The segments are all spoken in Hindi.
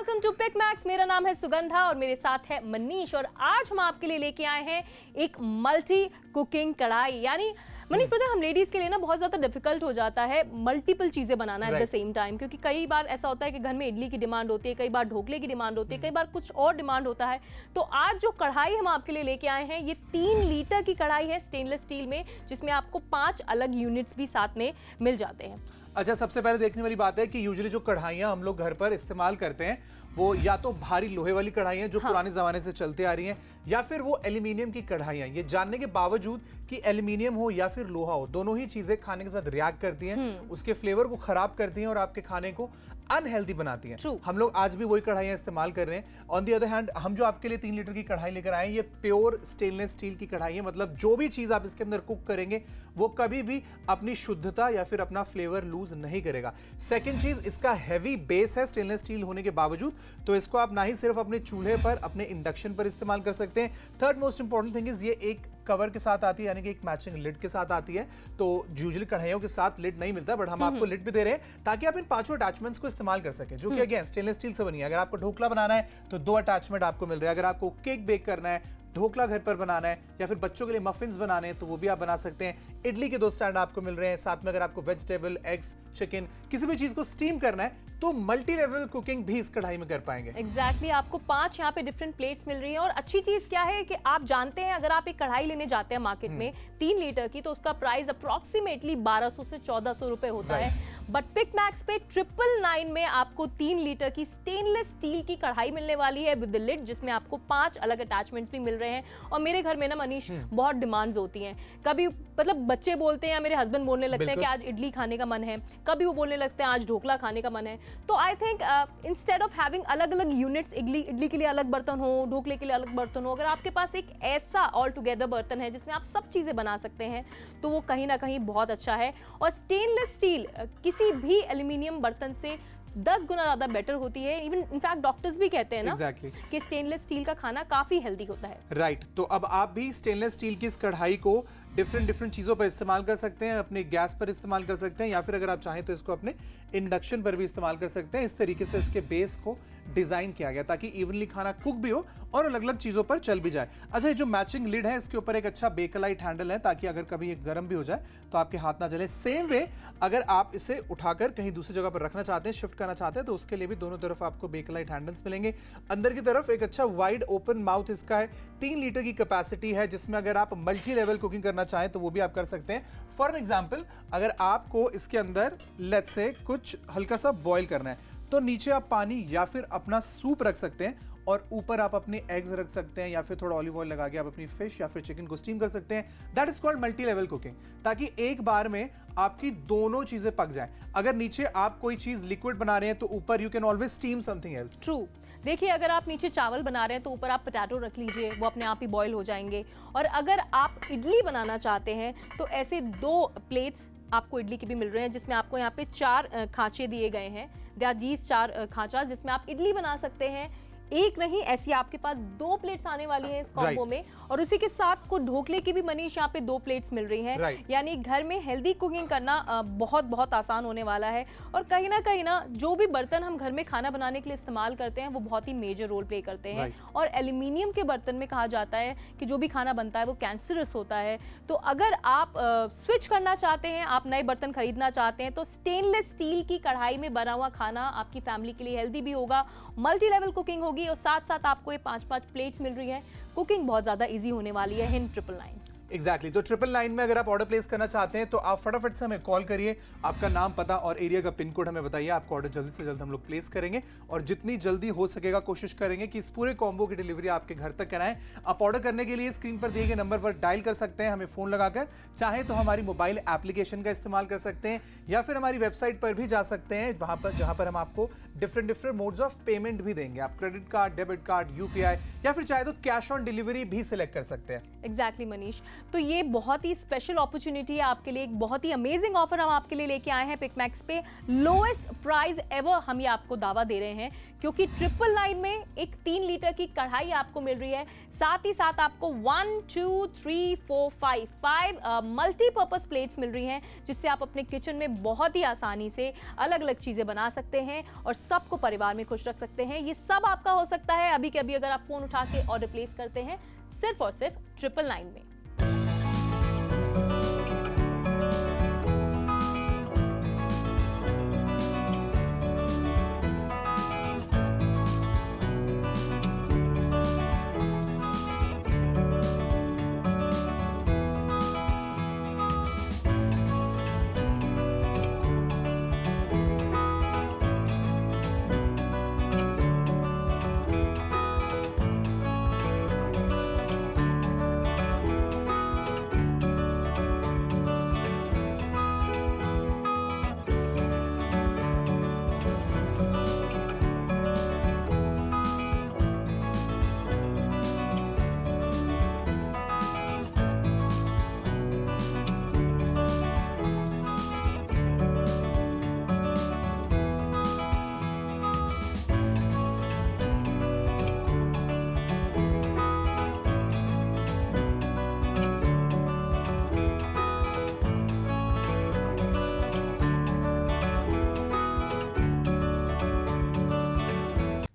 Welcome to Pick max. मेरा नाम है सुगंधा और मेरे साथ है मनीष। और आज हम आपके लिए लेके आए हैं एक मल्टी कुकिंग कढ़ाई। यानी मनीष, पता है हम लेडीज के लिए ना बहुत ज्यादा डिफिकल्ट हो जाता है मल्टीपल चीजें बनाना एट द सेम टाइम, क्योंकि कई बार ऐसा होता है कि घर में इडली की डिमांड होती है, कई बार ढोकले की डिमांड होती है, कई बार कुछ और डिमांड होता है। तो आज जो कढ़ाई हम आपके लिए लेके आए हैं, ये 3 लीटर की कढ़ाई है स्टेनलेस स्टील में, जिसमें आपको 5 अलग यूनिट्स भी साथ में मिल जाते हैं। अच्छा, सबसे पहले देखने वाली बात है कि यूजुअली जो कढ़ाइयाँ हम लोग घर पर इस्तेमाल करते हैं वो या तो भारी लोहे वाली कढ़ाइयाँ जो पुराने जमाने से चलते आ रही हैं, या फिर वो एल्यूमिनियम की कढ़ाइयाँ। ये जानने के बावजूद कि एल्यूमिनियम हो या फिर लोहा हो, दोनों ही चीजें खाने के साथ रिएक्ट करती हैं, उसके फ्लेवर को खराब करती हैं और आपके खाने को अनहेल्दी बनाती हैं। हम लोग आज भी वही कढ़ाइयाँ इस्तेमाल कर रहे हैं। ऑन दी अदर हैंड, हम जो आपके लिए 3 लीटर की कढ़ाई लेकर आए हैं, ये प्योर स्टेनलेस स्टील की कढ़ाई है। मतलब जो भी चीज आप इसके अंदर कुक करेंगे वो कभी भी अपनी शुद्धता या फिर अपना फ्लेवर लूज नहीं करेगा। सेकेंड चीज, इसका हैवी बेस है स्टेनलेस स्टील होने के बावजूद, तो इसको आप ना ही सिर्फ अपने चूल्हे पर, अपने इंडक्शन पर इस्तेमाल कर सकते हैं। Third most important thing is, ये एक कवर के साथ आती है, यानी कि एक मैचिंग लिड के साथ आती है। तो यूजुअली कढ़ाइयों के साथ लिड नहीं मिलता, बट हम आपको लिड भी दे रहे हैं ताकि आप इन 5 अटैचमेंट्स को इस्तेमाल कर सकें, जो कि अगेन स्टेनलेस स्टील से बनी है। अगर आपको ढोकला बनाना है तो 2 अटैचमेंट आपको मिल रहे हैं। अगर आपको केक बेक करना है, ढोकला घर पर बनाना है, या फिर बच्चों के लिए मफिन्स बनाने हैं, तो वो भी आप बना सकते हैं। इडली के 2 स्टैंड आपको मिल रहे हैं। साथ में अगर आपको वेजिटेबल, एग्स, चिकन, किसी भी चीज को स्टीम करना है तो मल्टी लेवल कुकिंग भी इस कढ़ाई में कर पाएंगे। एग्जैक्टली, आपको 5 यहाँ पे डिफरेंट प्लेट्स मिल रही हैं। और अच्छी चीज क्या है कि आप जानते हैं, अगर आप एक कढ़ाई लेने जाते हैं मार्केट में 3 लीटर की, तो उसका प्राइस अप्रोक्सीमेटली 1200 से 1400 रुपए होता है। बट पिक मैक्स पे 999 में आपको 3 लीटर की स्टेनलेस स्टील की कढ़ाई मिलने वाली है विद लिड, जिसमें आपको 5 अलग अटैचमेंट्स भी मिल रहे हैं। और मेरे घर में ना मनीष, बहुत डिमांड्स होती हैं। कभी मतलब बच्चे बोलते हैं या मेरे हस्बैंड बोलने लगते हैं कि आज इडली खाने का मन है, कभी वो बोलने लगते हैं आज ढोकला खाने का मन है। तो I think instead of having अलग अलग यूनिट्स, इडली के लिए अलग बर्तन हो, ढोकले के लिए अलग बर्तन हो, अगर आपके पास एक ऐसा ऑल टुगेदर बर्तन है जिसमें आप सब चीजें बना सकते हैं, तो वो कहीं ना कहीं बहुत अच्छा है। और स्टेनलेस स्टील किसी भी एल्यूमिनियम बर्तन से 10 गुना ज्यादा बेटर होती है। इवन इनफैक्ट डॉक्टर्स भी कहते हैं ना कि स्टेनलेस स्टील का खाना काफी हेल्दी होता है। राइट, तो अब आप भी स्टेनलेस स्टील की इस कढ़ाई को डिफरेंट चीजों पर इस्तेमाल कर सकते हैं। अपने गैस पर इस्तेमाल कर सकते हैं, या फिर अगर आप चाहें तो इसको अपने इंडक्शन पर भी इस्तेमाल कर सकते हैं। इस तरीके से इसके बेस को डिजाइन किया गया ताकि इवनली खाना कुक भी हो और अलग अलग चीजों पर चल भी जाए। अच्छा, ये जो मैचिंग लिड है, इसके ऊपर एक अच्छा बेकलाइट हैंडल है ताकि अगर कभी ये गर्म भी हो जाए तो आपके हाथ ना जले। सेम वे अगर आप इसे उठाकर कहीं दूसरी जगह पर रखना चाहते हैं, शिफ्ट करना चाहते हैं, तो उसके लिए भी दोनों तरफ आपको बेकलाइट हैंडल्स मिलेंगे। अंदर की तरफ एक अच्छा वाइड ओपन माउथ इसका है। 3 लीटर की कैपेसिटी है, जिसमें अगर आप मल्टी लेवल कुकिंग करना चाहें तो वो भी आप कर सकते हैं। फॉर एग्जाम्पल, अगर आपको इसके अंदर लेट्स से कुछ हल्का सा बॉईल करना है, तो नीचे आप पानी या फिर अपना सूप रख सकते हैं और ऊपर आप अपने एग्स रख सकते हैं, या फिर थोड़ा ऑलिव ऑयल लगा के आप अपनी फिश या फिर चिकन को स्टीम कर सकते हैं। That is called multi level cooking, ताकि एक बार में आपकी दोनों चीजें पक जाएं। अगर नीचे आप कोई चीज लिक्विड बना रहे हैं तो ऊपर you can always steam something else. True, देखिए अगर आप नीचे चावल बना रहे हैं तो ऊपर आप पोटैटो रख लीजिए, वो अपने आप ही बॉईल हो जाएंगे। और अगर आप इडली बनाना चाहते हैं तो ऐसे 2 प्लेट्स आपको इडली के भी मिल रहे हैं, जिसमें आपको यहाँ पे 4 खांचे दिए गए हैं। दीज 4 खांचा जिसमें आप इडली बना सकते हैं। एक नहीं, ऐसी आपके पास 2 प्लेट्स आने वाली हैं इस कॉम्बो में। और उसी के साथ को ढोकले की भी मनीष यहाँ पे 2 प्लेट्स मिल रही हैं। यानी घर में हेल्दी कुकिंग करना बहुत आसान होने वाला है। और कहीं ना जो भी बर्तन हम घर में खाना बनाने के लिए इस्तेमाल करते हैं वो बहुत ही मेजर रोल प्ले करते हैं। और एल्यूमिनियम के बर्तन में कहा जाता है कि जो भी खाना बनता है वो कैंसरस होता है। तो अगर आप स्विच करना चाहते हैं, आप नए बर्तन खरीदना चाहते हैं, तो स्टेनलेस स्टील की कढ़ाई में बना हुआ खाना आपकी फैमिली के लिए हेल्दी भी होगा, मल्टी लेवल कुकिंग होगी, और साथ साथ आपको ये 5 प्लेट्स मिल रही हैं। कुकिंग बहुत ज्यादा इजी होने वाली है। हिंट 999। एग्जैक्टली, तो 999 में अगर आप ऑर्डर प्लेस करना चाहते हैं तो आप फटाफट से हमें कॉल करिए, आपका नाम, पता और एरिया का पिन कोड हमें बताइए। आपका ऑर्डर जल्दी से जल्द हम लोग प्लेस करेंगे और जितनी जल्दी हो सकेगा कोशिश करेंगे कि इस पूरे कॉम्बो की डिलीवरी आपके घर तक कराएं। आप ऑर्डर करने के लिए स्क्रीन पर दिए गए नंबर पर डायल कर सकते हैं, हमें फोन लगाकर। चाहे तो हमारी मोबाइल एप्लीकेशन का इस्तेमाल कर सकते हैं, या फिर हमारी वेबसाइट पर भी जा सकते हैं, वहां पर जहां पर हम आपको डिफरेंट मोड्स ऑफ पेमेंट भी देंगे। आप credit card, debit card, UPI, या फिर चाहे तो कैश ऑन डिलीवरी भी सिलेक्ट कर सकते हैं। एग्जैक्टली मनीष, तो ये बहुत ही स्पेशल अपॉर्चुनिटी है आपके लिए, एक बहुत ही अमेजिंग ऑफर हम आपके लिए लेके आए हैं पिकमैक्स पे। लोएस्ट प्राइस एवर हम ये आपको दावा दे रहे हैं, क्योंकि 999 में एक 3 लीटर की कढ़ाई आपको मिल रही है, साथ ही साथ आपको 1 2 3 4 5 मल्टीपर्पज प्लेट्स मिल रही हैं, जिससे आप अपने किचन में बहुत ही आसानी से अलग अलग चीज़ें बना सकते हैं और सबको परिवार में खुश रख सकते हैं। ये सब आपका हो सकता है अभी के अभी अगर आप फ़ोन उठा के ऑर्डर प्लेस करते हैं सिर्फ और सिर्फ 999 में।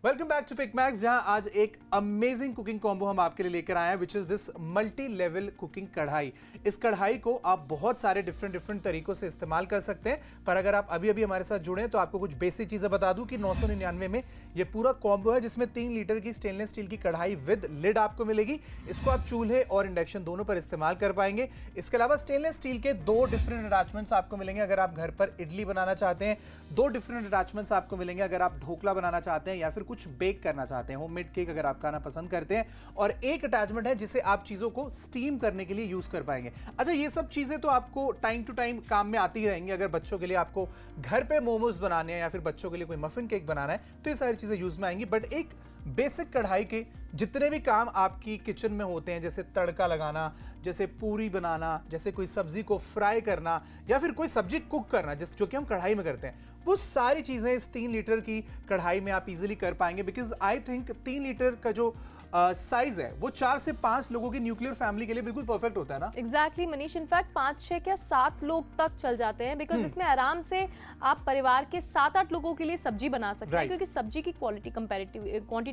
वेलकम बैक टू पिकमैक्स, जहां आज एक अमेजिंग कुकिंग कॉम्बो हम आपके लिए लेकर आए हैं, which is this multi level cooking कढ़ाई। इस कढ़ाई को आप बहुत सारे डिफरेंट तरीकों से इस्तेमाल कर सकते हैं, पर अगर आप अभी हमारे साथ जुड़े हैं तो आपको कुछ बेसिक चीजें बता दूं कि 999 में ये पूरा कॉम्बो है, जिसमें 3 लीटर की स्टेनलेस स्टील की कढ़ाई विद लिड आपको मिलेगी। इसको आप चूल्हे और इंडक्शन दोनों पर इस्तेमाल कर पाएंगे। इसके अलावा स्टेनलेस स्टील के 2 डिफरेंट अटैचमेंट्स आपको मिलेंगे अगर आप घर पर इडली बनाना चाहते हैं, 2 डिफरेंट अटैचमेंट्स आपको मिलेंगे अगर आप ढोकला बनाना चाहते हैं या फिर कुछ बेक करना चाहते हैं, होममेड केक अगर आप खाना पसंद करते हैं, और एक अटैचमेंट है जिसे आप चीजों को स्टीम करने के लिए यूज कर पाएंगे। अच्छा, ये सब चीजें तो आपको टाइम टू टाइम काम में आती रहेंगी। अगर बच्चों के लिए आपको घर पे मोमोज बनाने हैं या फिर बच्चों के लिए कोई मफिन केक बनाना है तो ये सारी चीजें यूज में आएंगी। बट एक बेसिक कढ़ाई के जितने भी काम आपकी किचन में होते हैं, जैसे तड़का लगाना, जैसे पूरी बनाना, जैसे कोई सब्जी को फ्राई करना या फिर कोई सब्जी कुक करना, जो कि हम कढ़ाई में करते हैं, वो सारी चीजें इस 3 लीटर की कढ़ाई में आप इजीली कर पाएंगे। बिकॉज आई थिंक 3 लीटर का जो साइज है वो 4 से 5 लोगों की न्यूक्लियर फैमिली के लिए बिल्कुल परफेक्ट होता है ना। एग्जैक्टली मनीष, इनफैक्ट 5 6 या 7 लोग तक चल जाते हैं, बिकॉज इसमें आराम से आप परिवार के 7-8 लोगों के लिए सब्जी बना सकते हैं, क्योंकि सब्जी की क्वांटिटी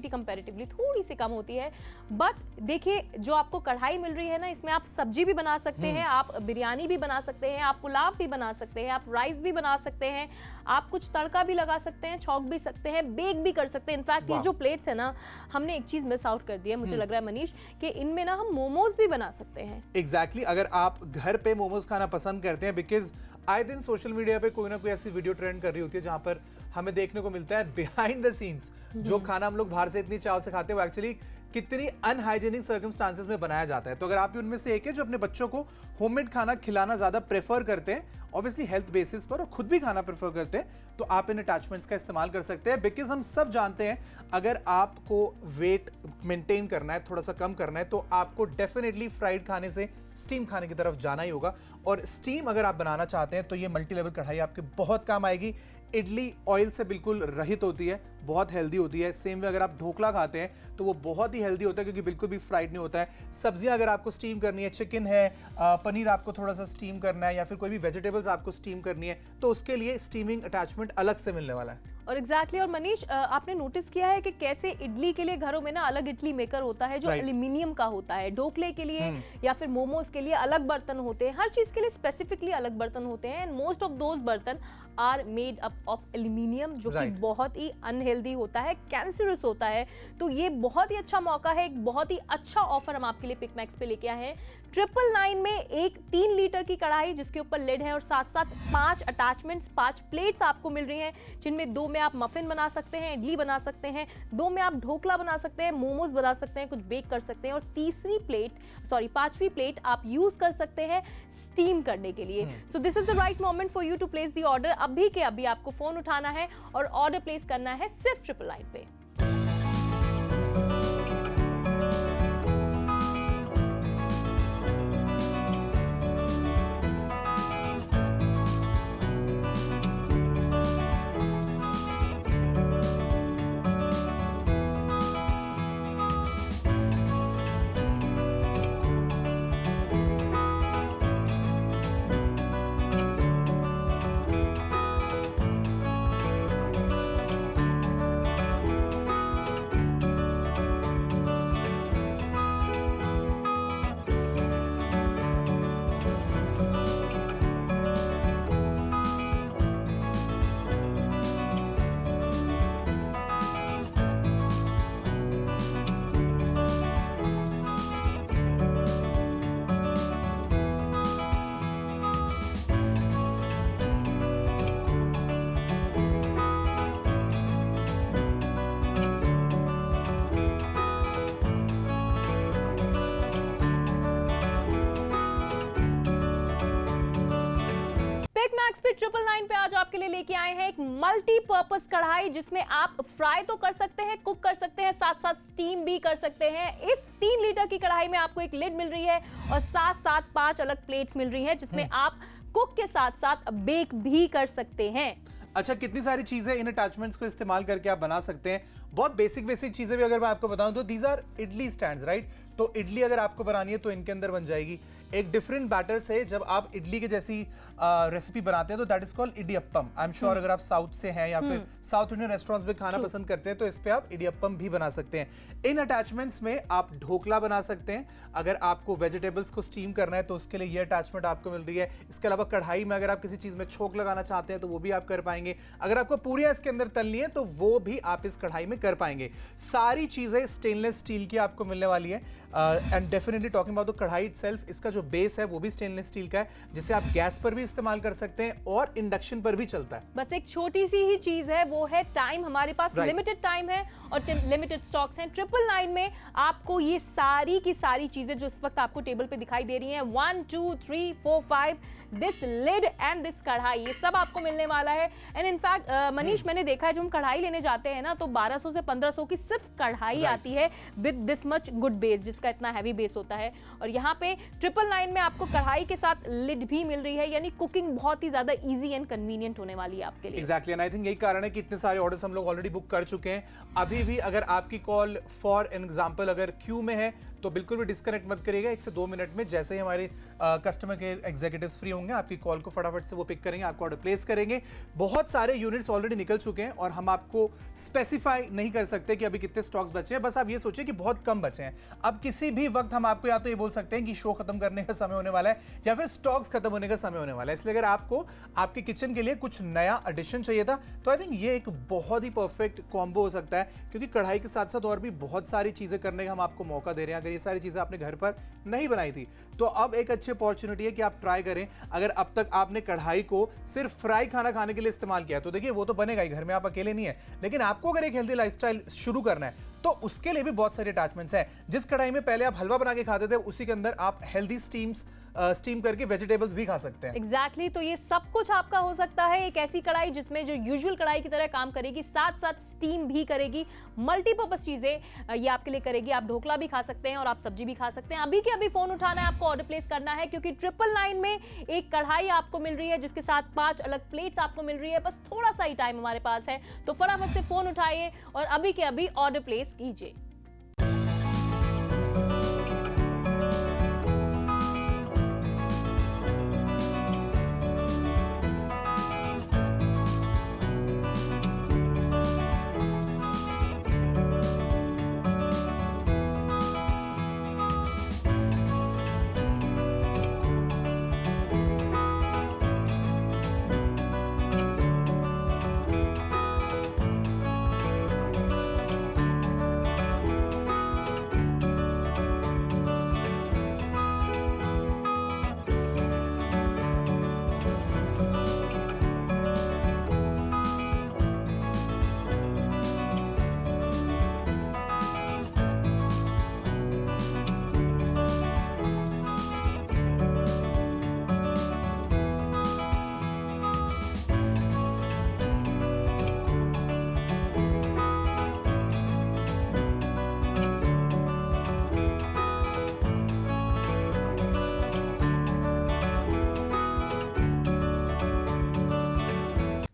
कंपैरेटिवली थोड़ी सी कम होती है। बट देखिए, जो आपको कढ़ाई मिल रही है ना, इसमें आप सब्जी भी बना सकते हैं, आप बिरयानी भी बना सकते हैं, आप पुलाव भी बना सकते हैं, आप राइस भी बना सकते हैं, आप कुछ तड़का भी लगा सकते हैं, छौंक भी सकते हैं, बेक भी कर सकते हैं। इनफैक्ट ये जो प्लेट्स है ना, हमने एक चीज मिस आउट कर दी है, मुझे लग रहा है मनीष, कि इनमें ना हम मोमोज भी बना सकते हैं। एग्जैक्टली, अगर आप घर पे मोमोज खाना पसंद करते हैं, बिकॉज आए दिन सोशल मीडिया पे कोई ना कोई ऐसी वीडियो ट्रेंड कर रही होती है जहां पर हमें देखने को मिलता है बिहाइंड द सीन्स जो खाना हम लोग बाहर से इतनी चाव से खाते हैं वो एक्चुअली कितनी अनहाइजेनिक सर्कमस्टांसेस में बनाया जाता है। तो अगर आप भी उनमें से एक है जो अपने बच्चों को होममेड खाना खिलाना ज्यादा प्रेफर करते हैं, ऑब्वियसली हेल्थ बेसिस पर, और खुद भी खाना प्रेफर करते हैं, तो आप इन अटैचमेंट्स का इस्तेमाल कर सकते हैं। बिकॉज हम सब जानते हैं अगर आपको वेट मेंटेन करना है, थोड़ा सा कम करना है, तो आपको डेफिनेटली फ्राइड खाने से स्टीम खाने की तरफ जाना ही होगा। और स्टीम अगर आप बनाना चाहते हैं तो ये मल्टी लेवल कढ़ाई आपके बहुत काम आएगी। इडली ऑयल से बिल्कुल रहित होती है, बहुत हेल्दी होती है। सेम वे अगर आप ढोकला खाते हैं तो वो बहुत ही हेल्दी होता है, क्योंकि बिल्कुल भी फ्राइड नहीं होता है। सब्जियां अगर आपको स्टीम करनी है, चिकन है, पनीर आपको थोड़ा सा स्टीम करना है, या फिर कोई भी वेजिटेबल्स आपको स्टीम करनी है, तो उसके लिए स्टीमिंग अटैचमेंट अलग से मिलने वाला है। और एग्जैक्टली और मनीष, आपने नोटिस किया है कि कैसे इडली के लिए घरों में ना अलग इडली मेकर होता है जो एल्यूमिनियम का होता है, ढोकले के लिए या फिर मोमोज के लिए अलग बर्तन होते हैं, हर चीज के लिए स्पेसिफिकली अलग बर्तन होते हैं। And most of those bartan are made up of aluminium, जो कि बहुत ही अनहेल्दी होता है, कैंसरस होता है। तो ये बहुत ही अच्छा मौका है, एक बहुत ही अच्छा ऑफर हम आपके लिए पिकमैक्स पे लेके आए हैं। 999 में एक 3 लीटर की कढ़ाई जिसके ऊपर लिड है और साथ साथ 5 अटैचमेंट्स, 5 प्लेट्स आपको मिल रही हैं, जिनमें 2 में आप मफिन बना सकते हैं, इडली बना सकते हैं, 2 में आप ढोकला बना सकते हैं, मोमोज बना सकते हैं, कुछ बेक कर सकते हैं, और 5वीं प्लेट आप यूज कर सकते हैं स्टीम करने के लिए। So this is the right moment for you to place the order. अभी के अभी आपको फोन उठाना है और ऑर्डर प्लेस करना है सिर्फ 999 पे। फाइनली 999 पे आज आपके लिए लेके आए हैं एक मल्टीपर्पस कढ़ाई, जिसमें आप फ्राई तो कर सकते हैं, कुक कर सकते हैं, साथ साथ स्टीम भी कर सकते हैं। इस 3 लीटर की कढ़ाई में आपको एक लिड मिल रही है और साथ साथ 5 अलग प्लेट्स मिल रही है, जिसमें आप कुक के साथ साथ बेक भी कर सकते हैं। अच्छा, कितनी सारी चीजें इन अटैचमेंट्स को इस्तेमाल करके आप बना सकते हैं। बहुत बेसिक चीजें भी अगर मैं आपको बताऊं तो these are idli stands, right. तो इडली अगर आपको बनानी है तो इनके अंदर बन जाएगी। एक डिफरेंट बैटर से जब आप इडली के जैसी रेसिपी बनाते हैं तो that is called idiyappam. I am sure अगर आप साउथ से हैं या फिर साउथ इंडियन रेस्टोरेंट्स में खाना पसंद करते हैं तो इस पे आप इडियप्पम भी बना सकते हैं। इन अटैचमेंट्स में आप ढोकला बना सकते हैं। अगर आपको वेजिटेबल्स को स्टीम करना है तो उसके लिए ये अटैचमेंट आपको मिल रही है। इसके अलावा कढ़ाई में अगर आप किसी चीज में छोंक लगाना चाहते हैं तो वो भी आप कर पाएंगे। अगर आपको पूरियां इसके अंदर तलनी है तो वो भी आप इस कढ़ाई में कर पाएंगे। सारी चीजें स्टेनलेस स्टील की आपको मिलने वाली है। And definitely talking about the कढ़ाई इटसेल्फ, इसका जो बेस है वो भी स्टेनलेस स्टील का है, जिसे आप गैस पर भी इस्तेमाल कर सकते हैं और इंडक्शन पर भी चलता है। बस एक छोटी सी ही चीज है, वो है टाइम। हमारे पास लिमिटेड टाइम है और लिमिटेड स्टॉक्स हैं। 999 में आपको ये सारी की सारी चीजें जो इस वक्त आपको टेबल पे दिखाई दे रही हैं, 1 2 3 4 5, दिस लिड एंड दिस कढ़ाई, ये सब आपको मिलने वाला है। एंड इनफैक्ट मनीष, मैंने देखा है जब हम कढ़ाई लेने जाते हैं ना तो 1200 से 1500 की सिर्फ कढ़ाई आती है with this much good base, जिसका इतना हैवी बेस होता है। और यहाँ पे 999 में आपको कढ़ाई के साथ लिड भी मिल रही है, यानी कुकिंग बहुत ही ज्यादा इजी एंड कन्वीनियंट होने वाली है आपके लिए। एग्जैक्टली, एंड आई थिंक यही कारण है कि इतने सारे ऑर्डर्स हम लोग ऑलरेडी बुक कर चुके हैं। अभी भी अगर आपकी कॉल फॉर एग्जांपल अगर क्यू में है तो बिल्कुल भी डिस्कनेक्ट मत करिएगा। 1 से 2 मिनट में जैसे ही हमारे कस्टमर केयर एग्जीक्यूटिव्स फ्री होंगे आपकी कॉल को फटाफट से वो पिक करेंगे, आपको ऑर्डर प्लेस करेंगे। बहुत सारे यूनिट्स ऑलरेडी निकल चुके हैं और हम आपको स्पेसिफाई नहीं कर सकते कि अभी कितने स्टॉक्स बचे हैं। बस आप ये सोचिए कि बहुत कम बचे हैं। अब किसी भी वक्त हम आपको या तो ये बोल सकते हैं कि शो खत्म करने का समय होने वाला है या फिर स्टॉक्स खत्म होने का समय होने वाला है। इसलिए अगर आपको आपके किचन के लिए कुछ नया एडिशन चाहिए था तो आई थिंक ये एक बहुत ही परफेक्ट कॉम्बो हो सकता है, क्योंकि कढ़ाई के साथ साथ और भी बहुत सारी चीजें करने का हम आपको मौका दे रहे हैं। अगर ये सारी चीजें आपने घर पर नहीं बनाई थी तो अब एक अच्छी अपॉर्चुनिटी है कि आप ट्राई करें। अगर अब तक आपने कढ़ाई को सिर्फ फ्राई खाना खाने के लिए इस्तेमाल किया तो देखिए वो तो बनेगा ही, घर में आप अकेले नहीं है। लेकिन आपको अगर एक हेल्दी लाइफस्टाइल शुरू करना है तो उसके लिए भी बहुत सारे अटैचमेंट्स हैं। जिस कढ़ाई में पहले आप हलवा बना के खाते थे उसी के अंदर आप हेल्दी स्टीम करके वेजिटेबल्स भी खा सकते हैं। एग्जैक्टली, तो ये सब कुछ आपका हो सकता है एक ऐसी कढ़ाई जिसमें जो यूजुअल कढ़ाई की तरह काम करेगी, साथ साथ स्टीम भी करेगी। मल्टीपर्पस चीजें ये आपके लिए करेगी। आप ढोकला भी खा सकते हैं और आप सब्जी भी खा सकते हैं। अभी के अभी फोन उठाना है, आपको ऑर्डर प्लेस करना है, क्योंकि 999 में एक कढ़ाई आपको मिल रही है जिसके साथ 5 अलग प्लेट्स आपको मिल रही है। बस थोड़ा सा ही टाइम हमारे पास है, तो फटाफट से फोन उठाइए और अभी के अभी ऑर्डर प्लेस कीजिए।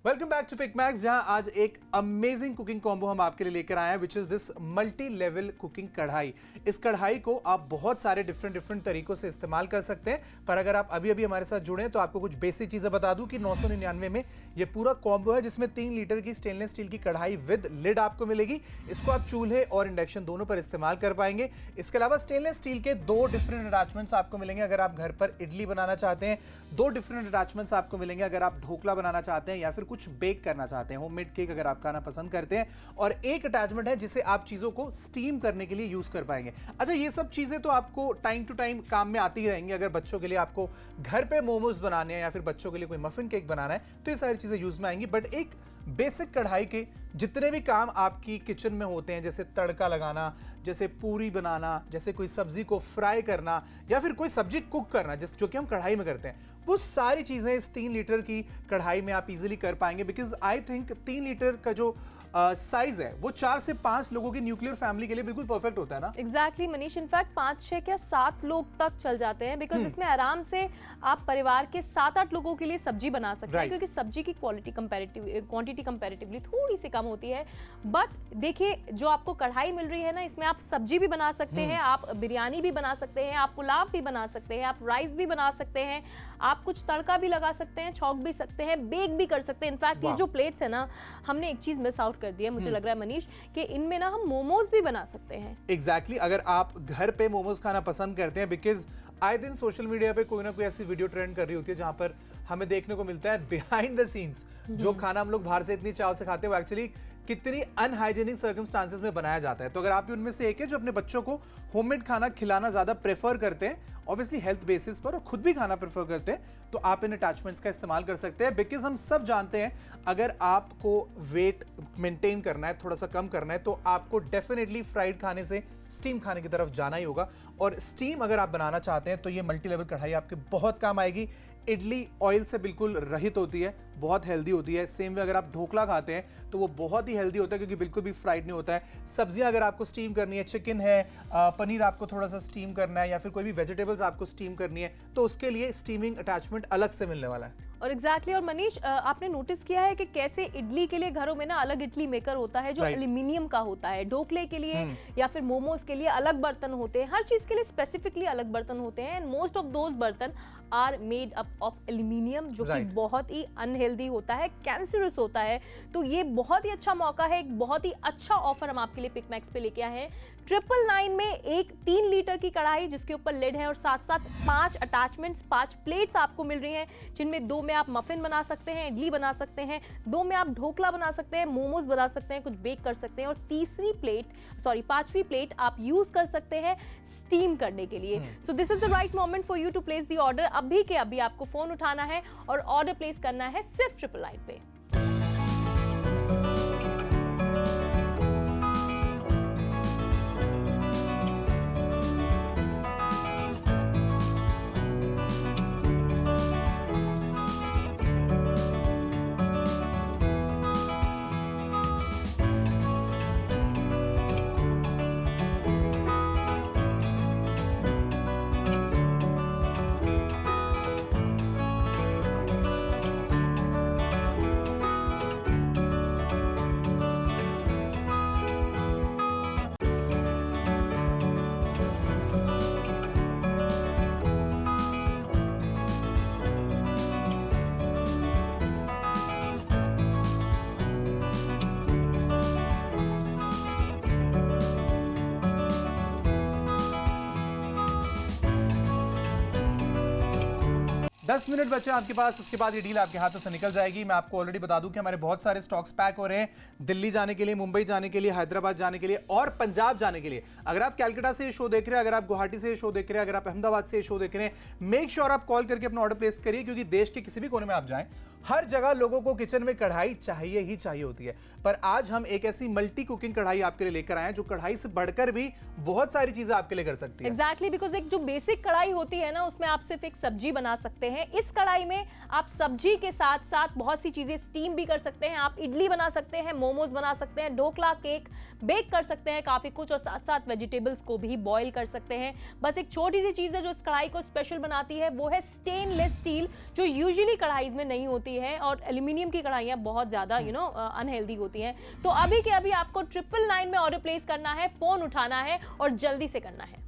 Welcome back to Pick Max, जहां आज एक अमेजिंग कुकिंग कॉम्बो हम आपके लिए लेकर आए हैं, which is this multi level cooking कढ़ाई। इस कढ़ाई को आप बहुत सारे डिफरेंट तरीकों से इस्तेमाल कर सकते हैं, पर अगर आप अभी हमारे साथ जुड़े हैं तो आपको कुछ बेसिक चीजें बता दूं कि 999 में ये पूरा कॉम्बो है, जिसमें 3 लीटर की स्टेनलेस स्टील की कढ़ाई विद लिड आपको मिलेगी। इसको आप चूल्हे और इंडक्शन दोनों पर इस्तेमाल कर पाएंगे। इसके अलावा स्टेनलेस स्टील के 2 डिफरेंट अटैचमेंट्स आपको मिलेंगे अगर आप घर पर इडली बनाना चाहते हैं। 2 डिफरेंट अटैचमेंट्स आपको मिलेंगे अगर आप ढोकला बनाना चाहते हैं या फिर कुछ बेक करना चाहते हैं, होममेड केक अगर आप खाना पसंद करते हैं। और एक अटैचमेंट है जिसे आप चीजों को स्टीम करने के लिए यूज कर पाएंगे। अच्छा, ये सब चीजें तो आपको टाइम टू टाइम काम में आती ही रहेंगी। अगर बच्चों के लिए आपको घर पे मोमोज बनाने हैं या फिर बच्चों के लिए कोई मफिन केक बनाना है तो ये सारी चीजें यूज में आएंगी। बट एक बेसिक कढ़ाई के जितने भी काम आपकी किचन में होते हैं, जैसे तड़का लगाना, जैसे पूरी बनाना, जैसे कोई सब्जी को फ्राई करना या फिर कोई सब्जी कुक करना, जो कि हम कढ़ाई में करते हैं, वो सारी चीजें इस 3 लीटर की कढ़ाई में आप इजीली कर पाएंगे। बिकॉज आई थिंक 3 लीटर का जो साइज है वो 4 से 5 लोगों की न्यूक्लियर फैमिली के लिए बिल्कुल परफेक्ट होता है ना। एग्जैक्टली मनीष, इनफैक्ट 5, 6 या 7 लोग तक चल जाते हैं, बिकॉज इसमें आराम से आप परिवार के 7-8 लोगों के लिए सब्जी बना सकते हैं, क्योंकि सब्जी की क्वांटिटी कंपैरेटिवली थोड़ी सी कम होती है। बट देखिए, जो आपको कढ़ाई मिल रही है ना, इसमें आप सब्जी भी बना सकते हैं, आप बिरयानी भी बना सकते हैं, आप पुलाव भी बना सकते हैं, आप राइस भी बना सकते हैं, आप कुछ तड़का भी लगा सकते हैं, छौंक भी सकते हैं, बेक भी कर सकते हैं। इनफैक्ट ये जो प्लेट्स है ना, हमने एक चीज मिस आउट कर दी है, मुझे लग रहा है मनीष, कि इनमें ना हम मोमोज भी बना सकते हैं। एग्जैक्टली अगर आप घर पे मोमोज खाना पसंद करते हैं, बिकॉज आए दिन सोशल मीडिया पे कोई ना कोई ऐसी वीडियो ट्रेंड कर रही होती है जहां पर हमें देखने को मिलता है बिहाइंड द सीन्स जो खाना हम लोग बाहर से इतनी चाव से खाते हैं, वो एक्चुअली कितनी अनहाइजेनिक सर्कमस्टांसेस में बनाया जाता है। तो अगर आप भी उनमें से एक है जो अपने बच्चों को होममेड खाना खिलाना ज्यादा प्रेफर करते हैं, ऑब्वियसली हेल्थ बेसिस पर, और खुद भी खाना प्रेफर करते हैं, तो आप इन अटैचमेंट्स का इस्तेमाल कर सकते हैं। बिकॉज हम सब जानते हैं, अगर आपको वेट मेंटेन करना है, थोड़ा सा कम करना है, तो आपको डेफिनेटली फ्राइड खाने से स्टीम खाने की तरफ जाना ही होगा। और स्टीम अगर आप बनाना चाहते हैं तो ये मल्टी लेवल कढ़ाई आपके बहुत काम आएगी। इडली ऑयल से बिल्कुल रहित होती है, बहुत हेल्दी होती है। सेम वे अगर आप ढोकला खाते हैं तो वो बहुत ही हेल्दी होता है, क्योंकि बिल्कुल भी फ्राइड नहीं होता है। सब्जियां अगर आपको स्टीम करनी है, चिकन है, पनीर आपको थोड़ा सा स्टीम करना है, या फिर कोई भी वेजिटेबल्स आपको स्टीम करनी है, तो उसके लिए स्टीमिंग अटैचमेंट अलग से मिलने वाला है। और एग्जैक्टली और मनीष, आपने नोटिस किया है कि कैसे इडली के लिए घरों में ना अलग इडली मेकर होता है जो एल्यूमिनियम का होता है, ढोकले के लिए या फिर मोमोज के लिए अलग बर्तन होते हैं, हर चीज के लिए स्पेसिफिकली अलग बर्तन होते हैं। And most of those bartan are made up of aluminium, जो कि बहुत ही अनहेल्दी होता है, कैंसरस होता है। तो ये बहुत ही अच्छा मौका है, एक बहुत ही अच्छा ऑफर हम आपके लिए पिकमैक्स पे लेके आए हैं। 999 में एक 3 लीटर की कढ़ाई जिसके ऊपर लिड है, और साथ साथ 5 अटैचमेंट्स, 5 प्लेट्स आपको मिल रही हैं, जिनमें 2 में आप मफिन बना सकते हैं, इडली बना सकते हैं, 2 में आप ढोकला बना सकते हैं, मोमोज बना सकते हैं, कुछ बेक कर सकते हैं, और 5वीं प्लेट आप यूज कर सकते हैं स्टीम करने के लिए। So this is the right moment for you to place the order. अभी के अभी आपको फोन उठाना है और ऑर्डर प्लेस करना है सिर्फ 999 पे। दस मिनट बचे आपके पास, उसके बाद ये डील आपके हाथों से निकल जाएगी। मैं आपको ऑलरेडी बता दूं कि हमारे बहुत सारे स्टॉक्स पैक हो रहे हैं दिल्ली जाने के लिए, मुंबई जाने के लिए, हैदराबाद जाने के लिए और पंजाब जाने के लिए। अगर आप कैलकाटा से ये शो देख रहे हैं, अगर आप गुवाहाटी से ये शो देख रहे हैं, अगर आप अहमदाबाद से ये शो देख रहे हैं, मेक श्योर आप कॉल करके अपना ऑर्डर प्लेस करिए, क्योंकि देश के किसी भी कोने में आप जाएं, हर जगह लोगों को किचन में कढ़ाई चाहिए ही चाहिए होती है। पर आज हम एक ऐसी मल्टी कुकिंग कढ़ाई आपके लिए लेकर आए हैं जो कढ़ाई से बढ़कर भी बहुत सारी चीजें आपके लिए कर सकती है। एग्जैक्टली, बिकॉज एक जो बेसिक कढ़ाई होती है ना, उसमें आप सिर्फ एक सब्जी बना सकते हैं। इस कढ़ाई में आप सब्जी के साथ साथ बहुत सी चीजें स्टीम भी कर सकते हैं। आप इडली बना सकते हैं, मोमोज बना सकते हैं, ढोकला, केक बेक कर सकते हैं, काफी कुछ, और साथ साथ वेजिटेबल्स को भी बॉईल कर सकते हैं। बस एक छोटी सी चीज है जो इस कढ़ाई को स्पेशल बनाती है, वो है स्टेनलेस स्टील, जो यूजुअली कढ़ाई में नहीं होती है, और एल्यूमिनियम की कढ़ाइयां बहुत ज्यादा अनहेल्दी होती हैं। तो अभी के अभी आपको 999 में ऑर्डर प्लेस करना है, फोन उठाना है और जल्दी से करना है।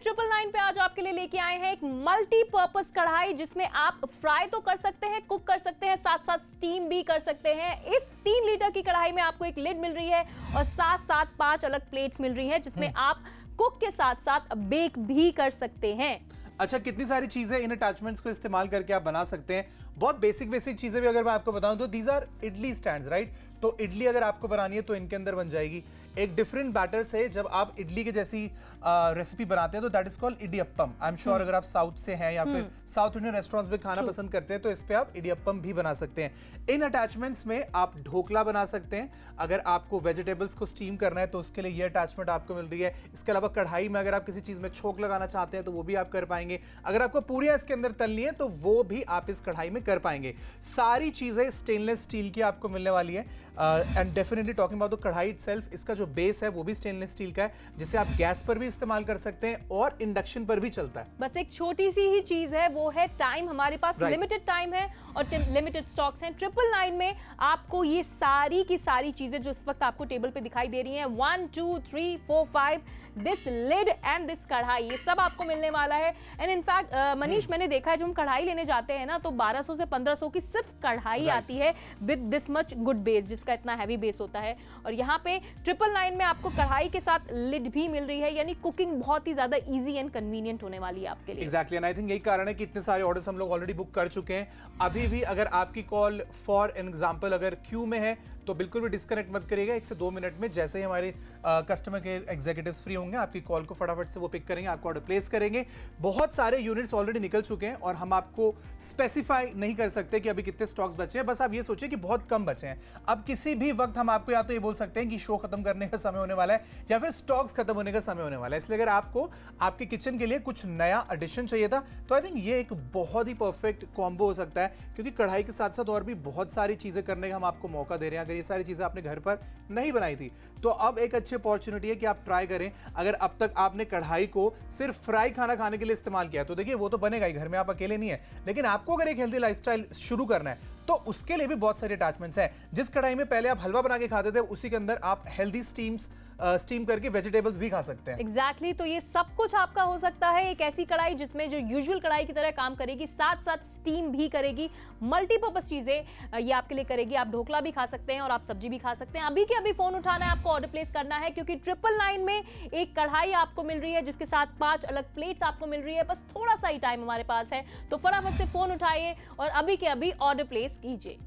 999 पे आज आपके लिए लेके आए हैं एक मल्टीपर्पस कढ़ाई, जिसमें आप फ्राई तो कर सकते हैं, कुक कर सकते हैं, साथ साथ स्टीम भी कर सकते हैं। इस 3 लीटर की कढ़ाई में आपको एक लिड मिल रही है और साथ साथ 5 अलग प्लेट्स मिल रही हैं, जिसमें आप कुक के साथ साथ बेक भी कर सकते हैं। अच्छा, कितनी सारी चीजें इन अटैचमेंट्स को इस्तेमाल करके आप बना सकते हैं। बहुत बेसिक चीजें भी अगर मैं आपको बताऊं तो these are idli stands, right. तो इडली अगर आपको बनानी है तो इनके अंदर बन जाएगी। एक डिफरेंट बैटर से जब आप इडली के जैसी रेसिपी बनाते हैं तो that is called idiyappam. I am sure अगर आप साउथ से हैं या फिर साउथ इंडियन रेस्टोरेंट्स में खाना पसंद करते हैं तो इस पे आप इडियप्पम भी बना सकते हैं। इन अटैचमेंट्स में आप ढोकला बना सकते हैं। अगर आपको वेजिटेबल्स को स्टीम करना है तो उसके लिए ये अटैचमेंट आपको मिल रही है। इसके अलावा कढ़ाई में अगर आप किसी चीज में छोंक लगाना चाहते हैं तो वो भी आप कर पाएंगे। अगर आपको पूरियां इसके अंदर तलनी है तो वो भी आप इस कढ़ाई में कर पाएंगे। सारी चीजें स्टेनलेस स्टील की आपको मिलने वाली है। And definitely talking about the कढ़ाई इटसेल्फ, इसका जो बेस है वो भी स्टेनलेस स्टील का है, जिसे आप गैस पर भी इस्तेमाल कर सकते हैं और इंडक्शन पर भी चलता है। बस एक छोटी सी ही चीज है, वो है टाइम। हमारे पास Right. लिमिटेड टाइम है और लिमिटेड स्टॉक्स हैं। 999 में आपको ये सारी की सारी चीजें जो इस वक्त आपको टेबल पे दिखाई दे रही हैं, 1 2 3 4 5, दिस लिड एंड दिस कढ़ाई, ये सब आपको मिलने वाला है। एंड इनफैक्ट मनीष, मैंने देखा है जब हम कढ़ाई लेने जाते हैं ना तो 1200 से 1500 की सिर्फ कढ़ाई Right. आती है with this much good base, जिसका इतना हैवी बेस होता है। और यहाँ पे 999 में आपको कढ़ाई के साथ लिड भी मिल रही है, यानी कुकिंग बहुत ही ज्यादा इजी एंड कन्वीनियंट होने वाली है आपके लिए। एग्जैक्टली, एंड आई थिंक यही कारण है कि इतने सारे ऑर्डर्स हम लोग ऑलरेडी बुक कर चुके हैं। अभी भी अगर आपकी कॉल फॉर एग्जांपल अगर क्यू में है तो बिल्कुल भी डिस्कनेक्ट मत करिएगा। 1 से 2 मिनट में जैसे ही हमारे कस्टमर केयर एग्जीक्यूटिव्स फ्री होंगे आपकी कॉल को फटाफट से वो पिक करेंगे, आपको ऑर्डर प्लेस करेंगे। बहुत सारे यूनिट्स ऑलरेडी निकल चुके हैं और हम आपको स्पेसिफाई नहीं कर सकते कि अभी कितने स्टॉक्स बचे हैं। बस आप ये सोचिए कि बहुत कम बचे हैं। अब किसी भी वक्त हम आपको या तो ये बोल सकते हैं कि शो खत्म करने का समय होने वाला है या फिर स्टॉक्स खत्म होने का समय होने वाला है। इसलिए अगर आपको आपके किचन के लिए कुछ नया एडिशन चाहिए था तो आई थिंक ये एक बहुत ही परफेक्ट कॉम्बो हो सकता है, क्योंकि कढ़ाई के साथ साथ और भी बहुत सारी चीजें करने का हम आपको मौका दे रहे हैं। अगर ये सारी चीजें आपने घर पर नहीं बनाई थी तो अब एक अच्छी अपॉर्चुनिटी है कि आप ट्राई करें। अगर अब तक आपने कढ़ाई को सिर्फ फ्राई खाना खाने के लिए इस्तेमाल किया तो देखिए वो तो बनेगा ही, घर में आप अकेले नहीं है। लेकिन आपको अगर एक हेल्दी लाइफस्टाइल शुरू करना है तो उसके लिए भी बहुत सारे अटैचमेंट्स हैं। जिस कढ़ाई में पहले आप हलवा बना के खाते थे उसी के अंदर आप हेल्दी स्टीम करके वेजिटेबल्स भी खा सकते हैं। एग्जैक्टली, तो ये सब कुछ आपका हो सकता है एक ऐसी कढ़ाई जिसमें जो यूजुअल कढ़ाई की तरह काम करेगी, साथ साथ स्टीम भी करेगी। मल्टीपर्पस चीजें ये आपके लिए करेगी। आप ढोकला भी खा सकते हैं और आप सब्जी भी खा सकते हैं। अभी के अभी फोन उठाना है, आपको ऑर्डर प्लेस करना है, क्योंकि 999 में एक कढ़ाई आपको मिल रही है जिसके साथ 5 अलग प्लेट्स आपको मिल रही है। बस थोड़ा सा ही टाइम हमारे पास है, तो फटाफट से फोन उठाइए और अभी के अभी ऑर्डर प्लेस कीजिए।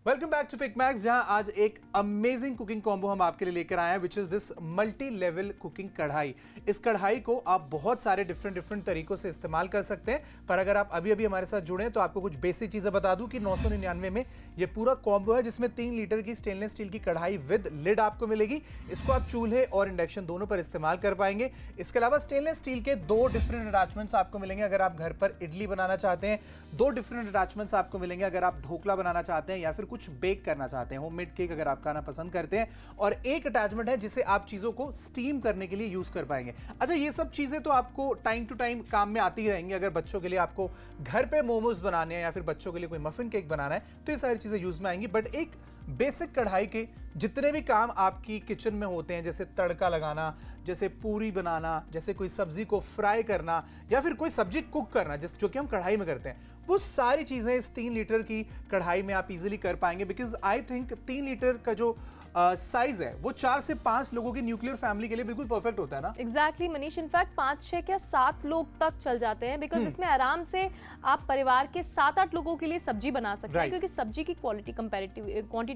Welcome back to Pick Max, जहां आज एक अमेजिंग कुकिंग कॉम्बो हम आपके लिए लेकर आए हैं, which is this multi level cooking कढ़ाई। इस कढ़ाई को आप बहुत सारे डिफरेंट तरीकों से इस्तेमाल कर सकते हैं, पर अगर आप अभी अभी हमारे साथ जुड़े हैं तो आपको कुछ बेसिक चीजें बता दूं कि 999 में ये पूरा कॉम्बो है, जिसमें 3 लीटर की स्टेनलेस स्टील की कढ़ाई विद लिड आपको मिलेगी। इसको आप चूल्हे और इंडक्शन दोनों पर इस्तेमाल कर पाएंगे। इसके अलावा स्टेनलेस स्टील के 2 डिफरेंट अटैचमेंट्स आपको मिलेंगे अगर आप घर पर इडली बनाना चाहते हैं। 2 डिफरेंट अटैचमेंट्स आपको मिलेंगे अगर आप ढोकला बनाना चाहते हैं या फिर कुछ बेक करना चाहते हैं, होममेड केक अगर आप खाना पसंद करते हैं। और एक अटैचमेंट है जिसे आप चीजों को स्टीम करने के लिए यूज कर पाएंगे। अच्छा, ये सब चीजें तो आपको टाइम टू टाइम काम में आती रहेंगी। अगर बच्चों के लिए आपको घर पे मोमोज बनाने हैं या फिर बच्चों के लिए कोई मफिन केक बनाना है तो ये सारी चीजें यूज में आएंगी। बट एक बेसिक कढ़ाई के जितने भी काम आपकी किचन में होते हैं, जैसे तड़का लगाना, जैसे पूरी बनाना, जैसे कोई सब्जी को फ्राई करना या फिर कोई सब्जी कुक करना, जो कि हम कढ़ाई में करते हैं, वो सारी चीजें इस 3 लीटर की कढ़ाई में आप इजीली कर पाएंगे। बिकॉज आई थिंक 3 लीटर का जो साइज है वो 4 से 5 लोगों की न्यूक्लियर फैमिली के लिए बिल्कुल परफेक्ट होता है ना। एग्जैक्टली मनीष, इनफैक्ट 5, 6 क्या 7 लोग तक चल जाते हैं, बिकॉज इसमें आराम से आप परिवार के 7-8 लोगों के लिए सब्जी बना सकते हैं, क्योंकि सब्जी की क्वांटिटी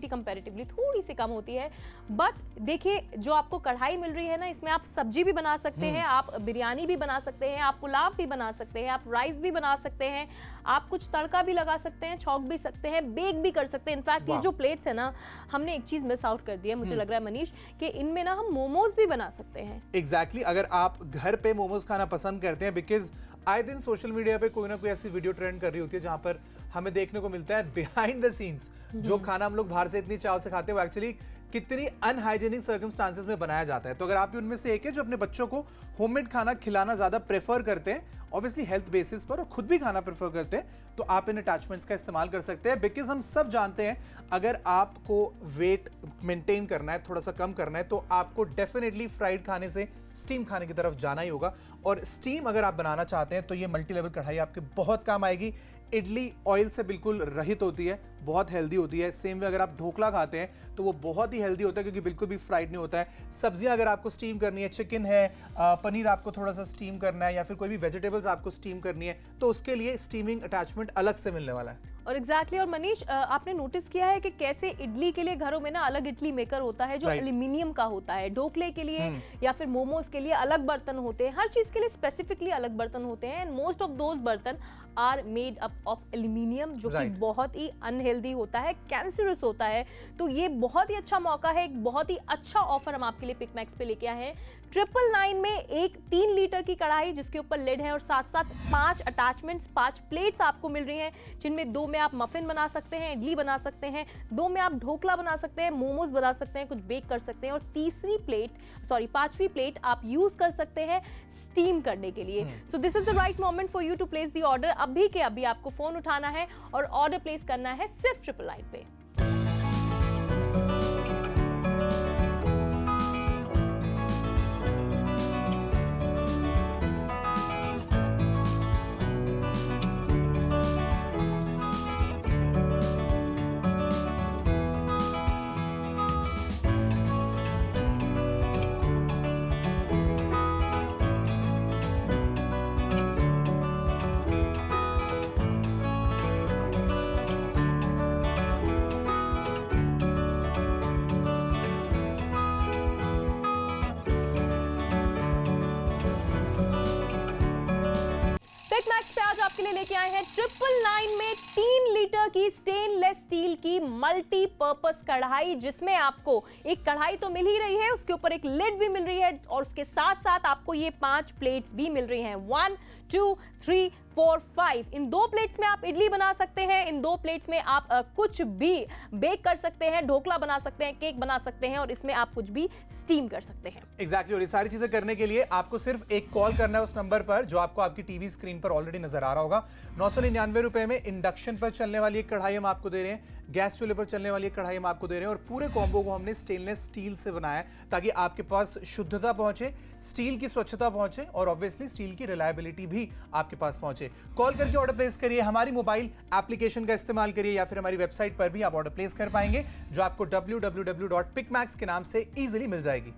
कंपैरेटिवली थोड़ी सी कम होती है। बट देखिए, जो आपको कढ़ाई मिल रही है ना, इसमें आप सब्जी भी बना सकते हैं, आप बिरयानी भी बना सकते हैं, आप पुलाव भी बना सकते हैं, आप राइस भी बना सकते हैं, आप कुछ तड़का भी लगा सकते हैं, छौंक भी सकते हैं, बेक भी कर सकते हैं। इनफैक्ट ये जो प्लेट्स है ना, हमने एक चीज मिस आउट कर दी है, मुझे लग रहा है मनीष, कि इनमें ना हम मोमोज भी बना सकते हैं। एग्जैक्टली अगर आप घर पे मोमोज खाना पसंद करते हैं, बिकॉज आए दिन सोशल मीडिया पे कोई ना कोई ऐसी वीडियो ट्रेंड कर रही होती है जहां पर हमें देखने को मिलता है बिहाइंड द सीन्स जो खाना हम लोग बाहर से इतनी चाव से खाते हैं वो एक्चुअली कितनी अनहाइजेनिक सर्कमस्टांसेस में बनाया जाता है। तो अगर आप भी उनमें से एक है जो अपने बच्चों को होममेड खाना खिलाना ज्यादा प्रेफर करते हैं, ऑब्वियसली हेल्थ बेसिस पर, और खुद भी खाना प्रेफर करते हैं, तो आप इन अटैचमेंट्स का इस्तेमाल कर सकते हैं। बिकॉज हम सब जानते हैं अगर आपको वेट मेंटेन करना है, थोड़ा सा कम करना है, तो आपको डेफिनेटली फ्राइड खाने से स्टीम खाने की तरफ जाना ही होगा। और स्टीम अगर आप बनाना चाहते हैं तो ये मल्टी लेवल कढ़ाई आपके बहुत काम आएगी। इडली ऑयल से बिल्कुल रहित होती है, बहुत हेल्दी होती है। सेम वे अगर आप ढोकला खाते हैं तो वो बहुत ही हेल्दी होता है, क्योंकि बिल्कुल भी फ्राइड नहीं होता है। सब्जियां अगर आपको स्टीम करनी है, चिकन है, पनीर आपको थोड़ा सा स्टीम करना है, या फिर कोई भी वेजिटेबल्स आपको स्टीम करनी है, तो उसके लिए स्टीमिंग अटैचमेंट अलग से मिलने वाला है। और एग्जैक्टली और मनीष, आपने नोटिस किया है कि कैसे इडली के लिए घरों में ना अलग इडली मेकर होता है जो एल्यूमिनियम का होता है, ढोकले के लिए या फिर मोमोज के लिए अलग बर्तन होते हैं, हर चीज के लिए स्पेसिफिकली अलग बर्तन होते हैं। And most of those bartan are made up of aluminium, जो कि बहुत ही अनहेल्दी होता है, कैंसरस होता है। तो ये बहुत ही अच्छा मौका है, एक बहुत ही अच्छा ऑफर हम आपके लिए पिकमैक्स पे लेके आए हैं। 999 में एक 3 लीटर की कढ़ाई जिसके ऊपर लिड है और साथ साथ 5 अटैचमेंट्स, 5 प्लेट्स आपको मिल रही हैं, जिनमें 2 में आप मफिन बना सकते हैं, इडली बना सकते हैं, 2 में आप ढोकला बना सकते हैं, मोमोज बना सकते हैं, कुछ बेक कर सकते हैं, और 5वीं प्लेट आप यूज कर सकते हैं स्टीम करने के लिए। So this is the right moment for you to place the order. अभी के अभी आपको फोन उठाना है और ऑर्डर प्लेस करना है सिर्फ 999 पे। पिकमैक्स पे आज आपके लिए लेके आए हैं 999 में 3 लीटर की स्टेनलेस स्टील की मल्टीपर्पस कढ़ाई, जिसमें आपको एक कढ़ाई तो मिल ही रही है, उसके ऊपर एक लिड भी मिल रही है, और उसके साथ साथ आपको ये 5 प्लेट्स भी मिल रही हैं। 1, 2, 3, 4, 5। इन 2 प्लेट्स में आप इडली बना सकते हैं, इन 2 प्लेट्स में आप कुछ भी बेक कर सकते हैं, ढोकला बना सकते हैं, केक बना सकते हैं, और इसमें आप कुछ भी स्टीम कर सकते हैं। एग्जैक्टली और ये सारी चीजें करने के लिए आपको सिर्फ एक कॉल करना है उस नंबर पर जो आपको आपकी टीवी स्क्रीन पर ऑलरेडी नजर आ रहा होगा। 999 रुपए में इंडक्शन पर चलने वाली एक कढ़ाई हम आपको दे रहे हैं, गैस चूल्हे पर चलने वाली एक कढ़ाई हम आपको दे रहे हैं, और पूरे कॉम्बो को हमने स्टेनलेस स्टील से बनाया है ताकि आपके पास शुद्धता पहुंचे, स्टील की स्वच्छता पहुंचे, और ऑब्वियसली स्टील की रिलायबिलिटी भी आपके पास पहुंचे। कॉल करके ऑर्डर प्लेस करिए, हमारी मोबाइल एप्लीकेशन का इस्तेमाल करिए, या फिर हमारी वेबसाइट पर भी आप ऑर्डर प्लेस कर पाएंगे जो आपको www.picmax के नाम से इजीली मिल जाएगी।